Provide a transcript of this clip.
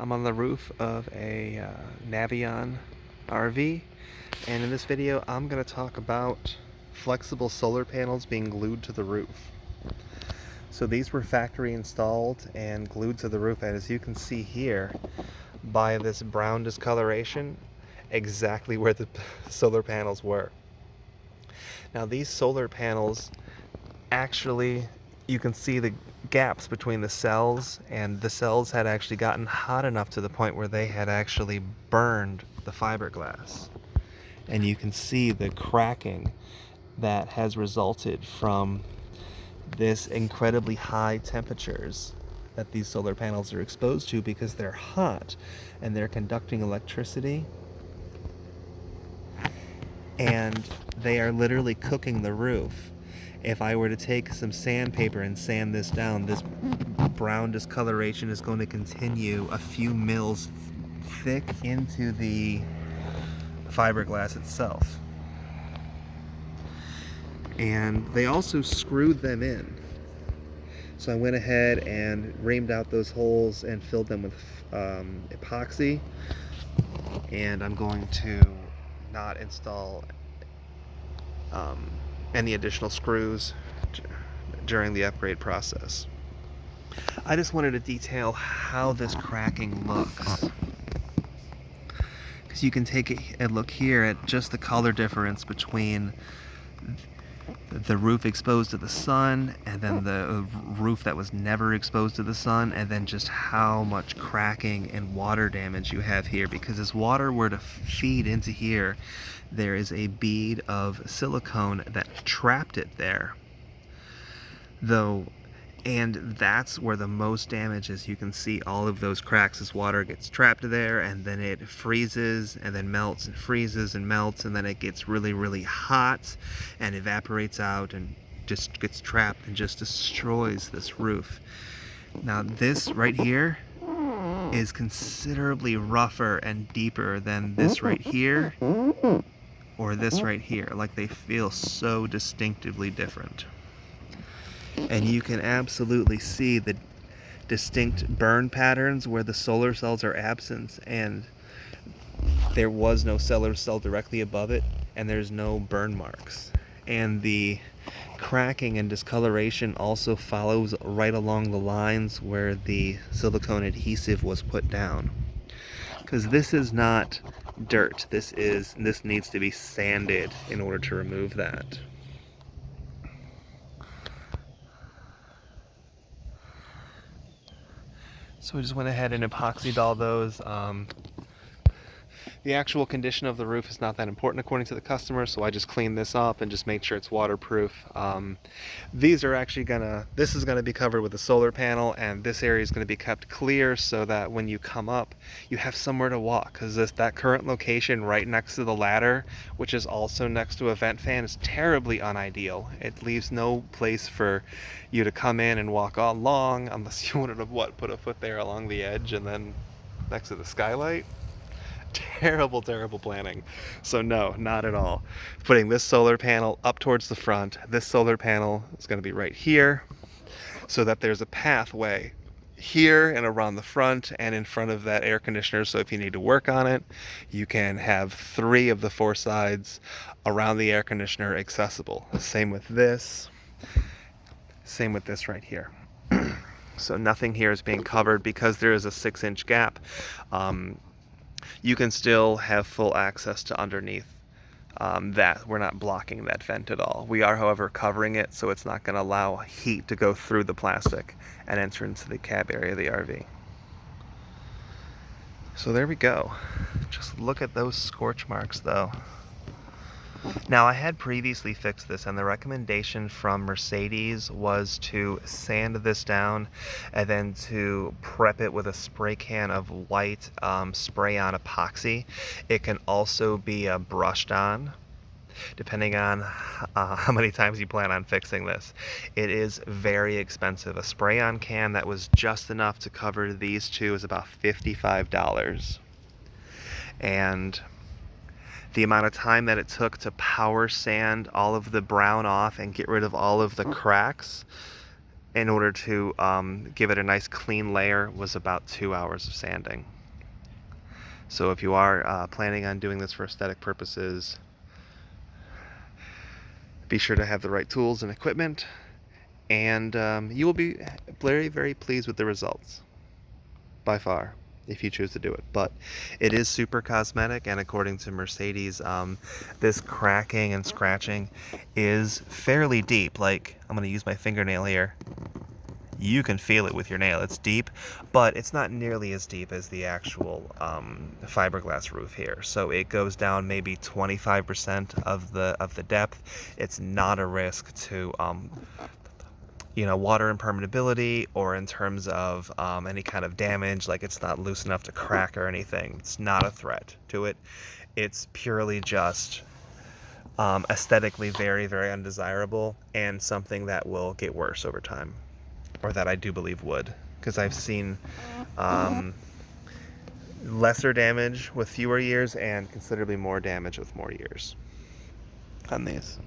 I'm on the roof of a Navion RV, and in this video I'm going to talk about flexible solar panels being glued to the roof. So these were factory installed and glued to the roof, and as you can see here by this brown discoloration, exactly where the solar panels were. Now these solar panels actually, you can see the gaps between the cells, and the cells had actually gotten hot enough to the point where they had actually burned the fiberglass. And you can see the cracking that has resulted from this incredibly high temperatures that these solar panels are exposed to because they're hot and they're conducting electricity, and they are literally cooking the roof. If I were to take some sandpaper and sand this down, this brown discoloration is going to continue a few mils thick into the fiberglass itself. And they also screwed them in. So I went ahead and reamed out those holes and filled them with epoxy. And I'm going to not install any additional screws during the upgrade process. I just wanted to detail how this cracking looks, because you can take a look here at just the color difference between the roof exposed to the sun and then the roof that was never exposed to the sun, and then just how much cracking and water damage you have here, because as water were to feed into here, there is a bead of silicone that trapped it there, and that's where the most damage is. You can see all of those cracks as water gets trapped there, and then it freezes and then melts and freezes and melts, and then it gets really hot and evaporates out and just gets trapped and just destroys this roof. Now this right here is considerably rougher and deeper than this right here or this right here. Like, they feel so distinctively different. And you can absolutely see the distinct burn patterns where the solar cells are absent, and there was no solar cell directly above it, and there's no burn marks. And the cracking and discoloration also follows right along the lines where the silicone adhesive was put down. Because this is not dirt, this needs to be sanded in order to remove that. So we just went ahead and epoxied all those. The actual condition of the roof is not that important according to the customer, so I just cleaned this up and just made sure it's waterproof. These are actually this is gonna be covered with a solar panel, and this area is gonna be kept clear so that when you come up, you have somewhere to walk, because that current location right next to the ladder, which is also next to a vent fan, is terribly unideal. It leaves no place for you to come in and walk along unless you wanted to, put a foot there along the edge and then next to the skylight. Terrible planning. So no, not at all. Putting this solar panel up towards the front, this solar panel is going to be right here, so that there's a pathway here and around the front and in front of that air conditioner, so if you need to work on it, you can have 3 of the 4 sides around the air conditioner accessible. Same with this right here. So nothing here is being covered because there is a 6-inch gap. You can still have full access to underneath that. We're not blocking that vent at all. We are, however, covering it so it's not going to allow heat to go through the plastic and enter into the cab area of the RV. So there we go. Just look at those scorch marks though. Now, I had previously fixed this, and the recommendation from Mercedes was to sand this down and then to prep it with a spray can of white spray-on epoxy. It can also be brushed on, depending on how many times you plan on fixing this. It is very expensive. A spray-on can that was just enough to cover these two is about $55. And the amount of time that it took to power sand all of the brown off and get rid of all of the cracks in order to give it a nice clean layer was about 2 hours of sanding. So if you are planning on doing this for aesthetic purposes, be sure to have the right tools and equipment, and you will be very, very pleased with the results, by far, if you choose to do it. But it is super cosmetic, and according to Mercedes, this cracking and scratching is fairly deep. Like, I'm going to use my fingernail here. You can feel it with your nail. It's deep, but it's not nearly as deep as the actual fiberglass roof here. So it goes down maybe 25% of the depth. It's not a risk to water impermeability, or in terms of any kind of damage. Like, it's not loose enough to crack or anything. It's not a threat to it. It's purely just aesthetically very, very undesirable, and something that will get worse over time, or that I do believe would, because I've seen lesser damage with fewer years and considerably more damage with more years on these.